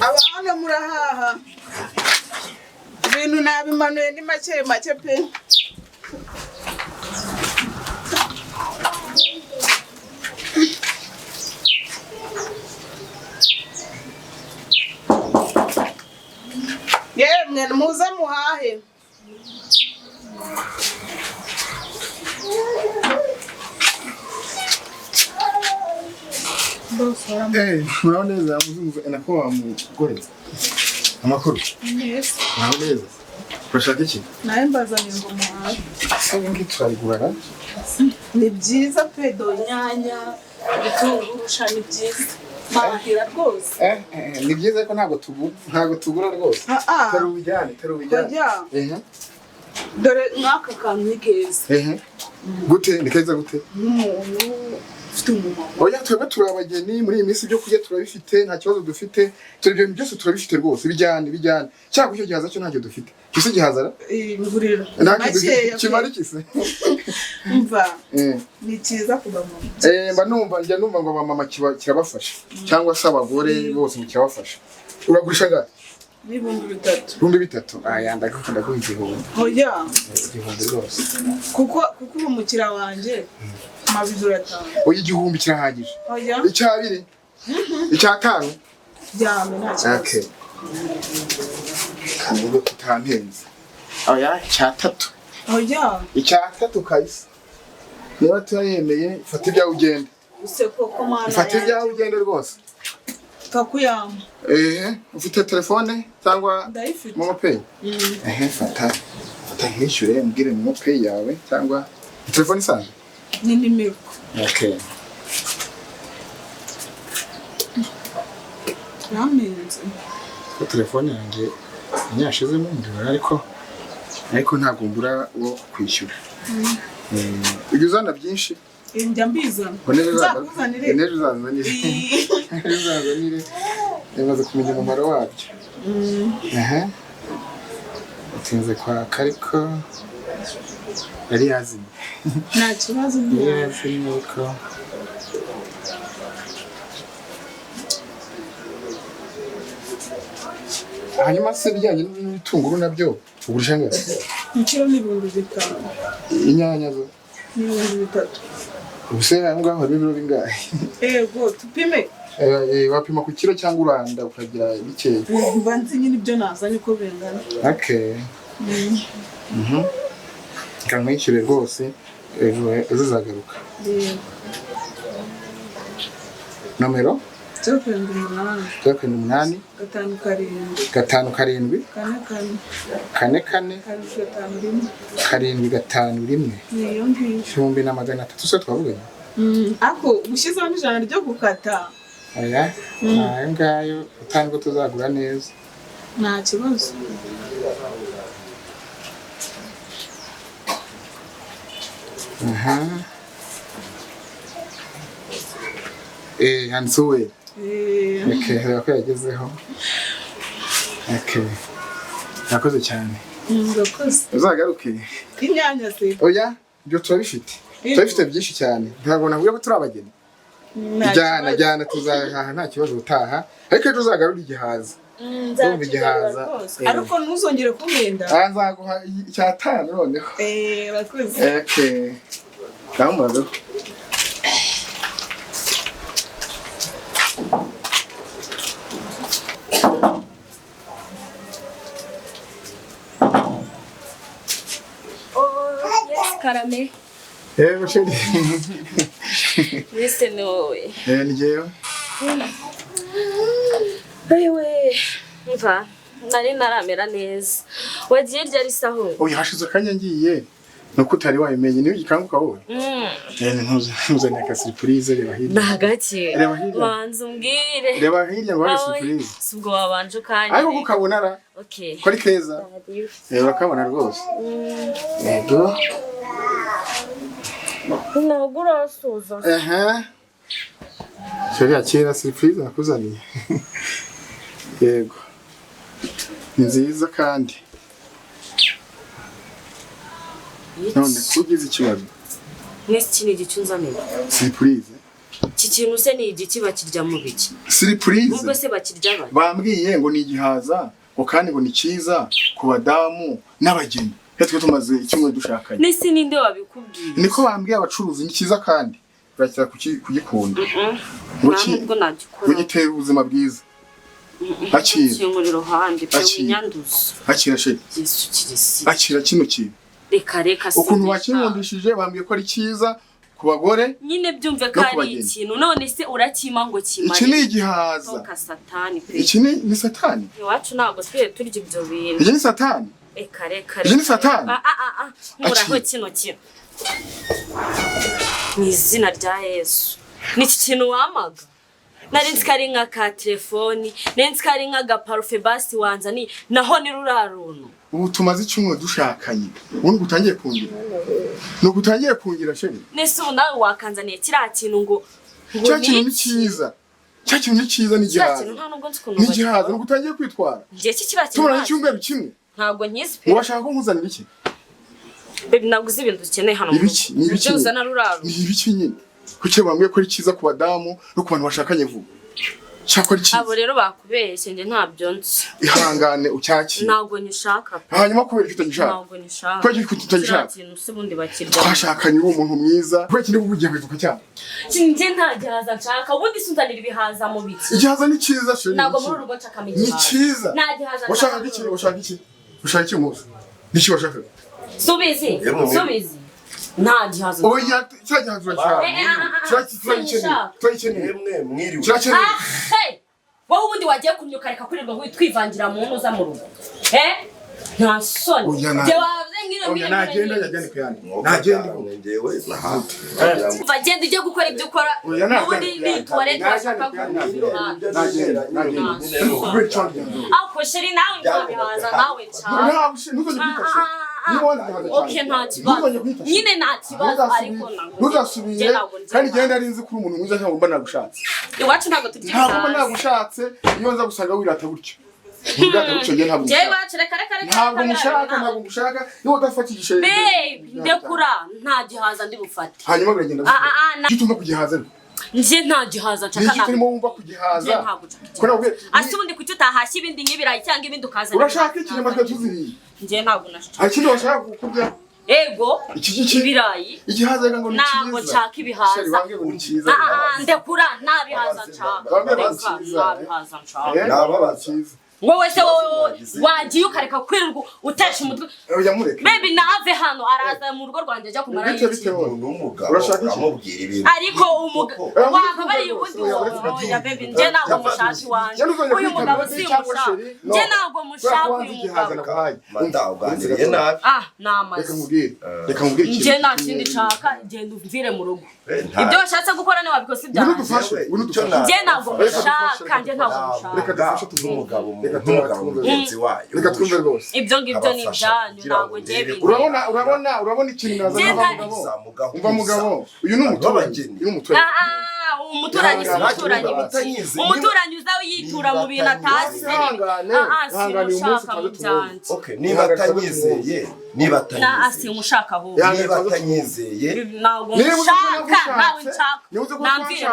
abana murahaha ibintu nabimanuye ni make pe. Yemwe muze muhahe. Muraho neza muzungu enako wa mugore. Amakuru. Yes. Muraho neza. Urashaka iki? Naye mbazanye ngo muhahe. Saga ngitwarigura. Ni byiza pe do nyanya bitunguru ni byiza. Mahira rwose. Ni byiza ko ntago tugura rwose. Terubijyane. Dore mwaka kantu nigeze. Gute nikeza gute? Umuntu ufite umumama. Oya twebwe turabageni muri iyi minsi byo kurya turabifite nta kibazo dufite. Turibyo byose turabifite rwose bijyane. Cyangwa icyo gihaza cyo ntacyo dufite. Kise gihazara? Ngurira. Kimari kise. Umva. Ni cyiza kuba mama. Njya numva ngo mama kirabafasha cyangwa se abagore bose kirabafasha. Uragurisha ngahe? N'ibihumbi 3. Ibihumbi 3. Aya ndagukunda ko igihumbi. Oya. Igihumbi rwose. Kuko umukira wanje mabizurata. Oya igihumbi kirahagije. Oya. Icyabiri. Icyatanu. Byame nta. Okay. Kanubwo tutampenze. Oya icyatatu. Oya. Icyatatu kayise. Niba tuyemeye fata ibyawe ugende. Useko ko mana. Fata ibyawe ugende rwose. Kakuyama. Ufite telefone cyangwa Momo Pay? Fata nkishyure mbwire Momo Pay yawe cyangwa telefone isanzwe? Ni nimero. Okay. Namenze. Ko telefone yanjye nyashizemo ndibara ariko ntabwo mbura wo kwishyura. Ugizana byinshi? Njya mbizana. Nzakuzanire. Neza uzazanire. Yamaze kumenya umumaro wabyo. Utinze kwa kariko yari yazimye. Nta kibazo yazimye uko. Hanyuma se bijyanye n'ibitunguru nabyo ugurisha ngahe? Ikiro ni 500. Inyanya zo? Ni 3. Ubuse ngaho ibiro bingahe? Ego tupime. Wapima ku kilo cyangwa uranda ukagira bike. Mbanzi nyine ibyo nazanye ko bengana. Okay. Kamwishyure rwose ejo zagaruka. Nomero? 08 8 5 karindwi 751 niyo ngiyo 1300 se twavuganye. Ako ushizeho n'ijana ryo gukata. Oya ngayo utango tuzagura neza. Nta kibazo. Hansuwe. Okay, yako yagezeho. Okay. Nakoze cyane. Ndakoze. Uzagaruke. Inyanya se. Oya, byo turabifite. Turabifite byinshi cyane. Ntabwo navuye ko turabageni. Jyana tuzahaha nta kibazo utaha. Ariko ejo uzagarura igihaza. Ndumva igihaza. Ariko ntuzongere kumenda. Nzaguha icyatanu noneho. Bakoze. Okay. Kamubazo. Karame. Mushindi. Listen wowe. Ngeyo. Wewe. Mva. Nari naramera neza. Wagiye ryari saho? Oya hashize kanya ngiye. Nuko utari wayimenye niyo gikanguka wowe. Ntuzanye ka surprise reba hirya. Nagake. Manzi umbwire. Reba hirya ngo ari surprise. Subwo wabanje ukanye. Ariko ukabona ra. Okay. Ko ari keza. Urakabona rwose. Yego. Nagura soza. Shariya kera surprise nakuzaniye. Yego. Nziza kandi. None kugize ikibazo. Nese kini gicunzaniye. Surprise. iki kintu se ni igiki bakirya mu biki surprise ubwo se bakirya bari bambwiye ngo ni igihaza ngo kandi ngo ni cyiza ku badamu n'abageni twe tumaze icyumwe dushakanye nese ninde wabikubwiye niko bambwiye abacuruzi ni cyiza kandi urakira kugikunda ntabwo nagikora gitera ubuzima bwiza akira cyanguriro handi pe winyanduza akira she Yesu kirisi akira kino kintu reka ukuntu wakinkundishije bambwiye ko ari cyiza ku bagore nyine byumve ko ari ikintu none se urakima ngo kimare iki ni igihaza ka satani pe iki ni satani iwacu ntabwo twe turya ibyo bintu iki ni satani reka iki ni satani muraho kino kintu mu izina rya Yesu niki kintu wamaga nari nzi ko ari nka ka telefoni nari nzi ko ari nka gaparufe basi wanzani naho ni ruraruntu ubu tumaze icyumwe dushakanye ubundi gutangiye kungira no gutangiye kungira sheri nese ubu nawe wakanzaniye kiriya kintu ngo cya kintu ni cyiza cya kintu ni cyiza ni igihaza ni igihaza no gutangiye kwitwara ngiye kiriya kintu tumara icyumweru kimwe ntabwo nkizi pe ubashaka ko nkuzanira iki baby naguze ibintu dukeneye hano ni ibiki uzana ruraro ni ibiki nyine kuki bambwiye ko ari cyiza ku badamu no ku bantu bashakanye vuba cyakora iki abo rero bakubeshye nge ntabyo nzi ihangane ucyakira ntabwo nyishaka hanyuma kubera icyo utagishaka ntabwo nyishaka kubera icyo utagishaka kintu se bundi bakirya twashakanye uri umuntu mwiza kubera ikindi kuvugira bivuga cyane nge nta gihaza nshaka ubundi sunzanira ibihaza mu biki igihaza ni cyiza sheri ntabwo muri urugo nshaka mu ni gihaza cyiza nta gihaza washaka iki ushaka iki muzi niki washaka subizi nta gihaza oya cya gihaza turagikeneye mwiriwe wowe ubundi wagiye kunyuka reka kurirwa twivangira mu ntuza mu rugo nta soni oya nagenda yajyane kuyandi nagenda bagenda ujye gukora ibyo ukora ubundi nitware twashaka ako sheri nawe ntabihaza nawe cyane okay nta kibazo nyine nta kibazo ariko ntuzasubire kandi genda ari nzi kuri umuntu mwiza cyangwa mba nagushatse iwacu ntabwo tugira ntabwo nagushatse iyo nza gusanga wirata gutyo ntabwo mushaka niba udafata igisheri ndekura nta gihaza ndi bufate hanyuma biragenda gituma kugihaza ariko nje nta gihaza nshaka ntabwo turimo wumva kugihaza ase ubundi kuki utahashya ibindi nk'ibirayi cyangwa ibindi ukazana urashaka iki nyama twatuziriye nje ntabwo nashaka hari ikindi washaka kukurya ego ibirayi igihaza ngo ni cyiza ntabwo nshaka ibihaza ndekura nta bihaza nshaka nta cyiza wowe se wagiye ukareka kwirirwa utesha umutwe baby nave hano araza mu rugo rwanjye ajya kumara iki urashaka iki ariko umugabo wakabari ubundi ya baby nje ntabwo mushaki wanje uyu mugabo si umushaka nje ntabwo mushaka uyu mugabo ndawuganiriye nabi namaze reka mubwire nje nta kindi nshaka genda umvire mu rugo ibyo washatse gukora ni wabikoze ibyawe nje ntabwo mushaka nje ntabwo mushaka reka dufashe tuvumugabo mugenzi wayo reka twumve rwose ibyo ngibyo ni ibyanyu ntabwo ngiye bintu urabona ikintu nazana umva mugabo uyu ni umuturanyi umuturanyi si umuturanyi umuturanyi uza yitura mu bintu atazi simushaka mu byanjye niba atanyizeye simushaka ahubwo niba atanyizeye ntabwo mushaka nawe nshaka nambwira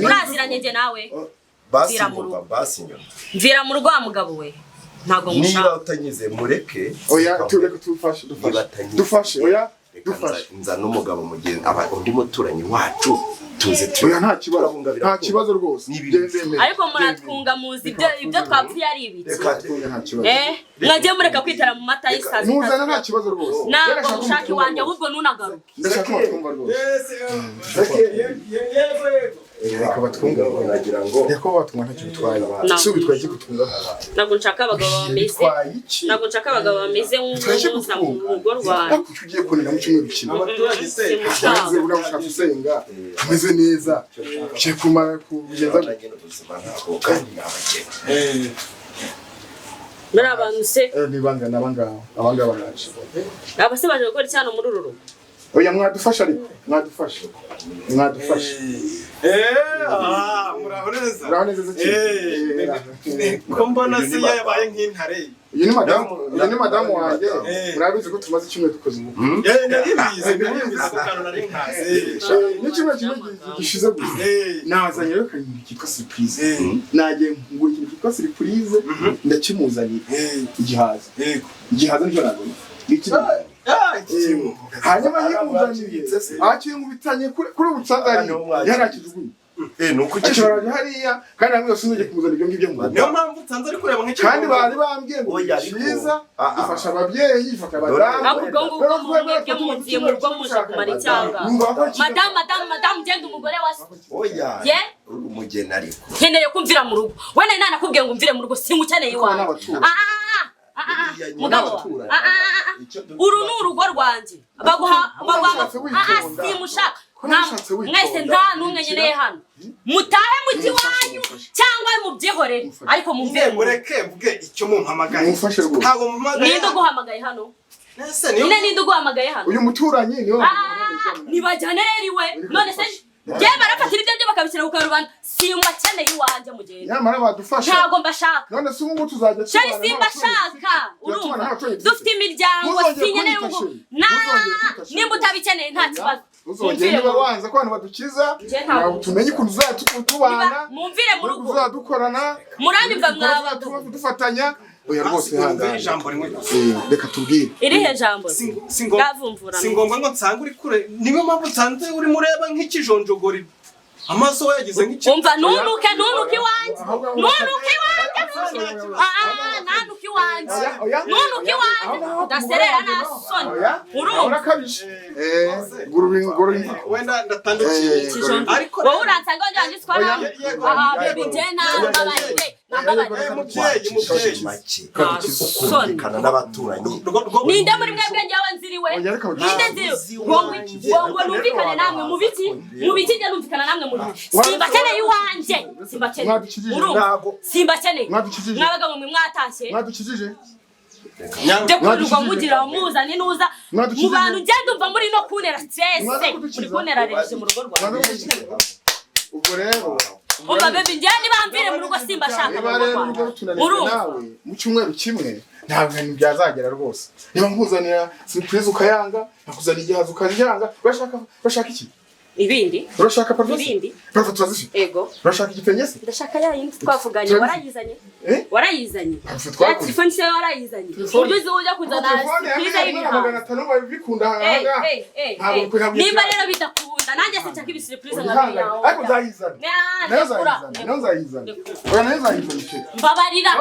muraziranye njye nawe mvira mu rugo wa mugabo we ntabwo mushaka niba utanyizeye mureke oya tureke dufashe oya nza n'umugabo mugenzi undi muturanyi wacu tuze oya nta kibazo rwose ariko muratwunga muzi ibyo twapfuye ari ibiki mwagiye mureka kwitara mu mata y'isazi ntuzana nta kibazo rwose ntabwo mushaka iwanjye ahubwo ntunagaruke ndashaka batwumva rwose reka batwunga nagira ngo reka batwunga ntacyo bitwaye si ubitwaye iki gutunga ntabwo nshaka abagabo bameze nk'umuza mu rugo rwawe ugiye kunira mu cyumweru kimwe maze urashaka usenga umeze neza ugiye kumara kugeza muri abantu se nibangana abangaba baraje abase baje gukora cyane muri uru rugo oya mwadufasha ariko mwadufasha muraho neza ko mbona se yabaye nk'intare Uyu ni madamu wanjye. Murabizi ko tumaze kimwe dukoze ubukwe. Naribizi ko nari nkaze. Ni kimwe gishize gusa. Nazanye rero kanyiri kitwa surprise. Nagiye ngura ikintu kitwa surprise ndakimuzanira. Igihaza. Igihaza nicyo nazanye. Hanyuma nyimuzaniye. Akintu bitanye kuri ubutsadari yarakijugunye. Nuko cyashobora hariya kandi namwe yose nuje kumuzana ibyo ngibyo ngo. Niyo mpamvu utanze ari kureba nk'icyo. Kandi bari bambwiye ngo cyiza ifasha ababyeyi ifasha abadamu. Ahubwo ngo mwebwe mugiye mu rugo muje kumara icyanga. Madamu genda umugore wa oya. Ye? Umugeni ariko. Nkeneye kumvira mu rugo. We nari nakubwiye ngo umvire mu rugo singukeneye iwawe. Mugabo. Uru ni urugo rwanjye. Baguha simushaka. Mwese nta numwe nyeneye hano. Mutahe muti wanyu cyangwa mubyihorere ariko mumvire mureke mvuge icyo mumpamagaye. Mufashe rwo. Ntago mumpamagaye. Ninde guhamagaye hano? Nese niyo. Ninde guhamagaye hano? Uyu muturanyi niyo. Nibajyane rero iwe. None se je barafatira ibyo byo bakabishyira ku karubanda. Simukeneye iwanje mugende. Nyamara badufasha. Ntago mbashaka. None se ubu tuzajya Shari simbashaka. Urumva? Dufite imiryango sinyeneye ngo. Nimba utabikeneye nta kibazo. Uzongera niba wanze ko abantu badukiza tumenye ukuntu tuzatubana mumvire mu rugo tuzadukorana murandimva mwaba dufatanya oya rwose hanga ijambo rimwe reka tubwire irihe jambo ngavumvura singomba ngo nsanga uri kure niwe mpamvu nsanze uri mureba nk'ikijonjogori amaso yagize nk'iki umva nunuke iwanje nanuke iwanje daserera nasoni urumva kabije gurubi wenda ndatandukiye ariko wowe uransanga njye twara baby jena babaye kumvikana n'abaturanyi. Ninde muri mwebwe njyawe nziriwe ninde nziriwe ngo numvikane namwe mu biti njye numvikana namwe mu biti simbakeneye iwanje simbakeneye mwabaga mwe mwatashye mwadukijije Ndekurirwa mugira muzane nuza mu bantu ngende umva muri no kunera stress muri kunera reje mu rugo rwawe ubwo rero umva baby njye bambire mu rugo simba shaka mu cyumweru kimwe nta bintu byazagera rwose niba nkuzanira surprise ukayanga nakuzana igihaza ukanyanga urashaka iki ibindi urashaka parfait turazifite ego urashaka igitenge se ndashaka ya yindi twavuganye warayizanye telefone se warayizanye uryo ujya kuzana surprise y'ibihanga bikunda hanga nimba rero bidakunda nanjye se cyaka ibisurprise nkabiya ariko nzayizana nayo nzayizana mbabarira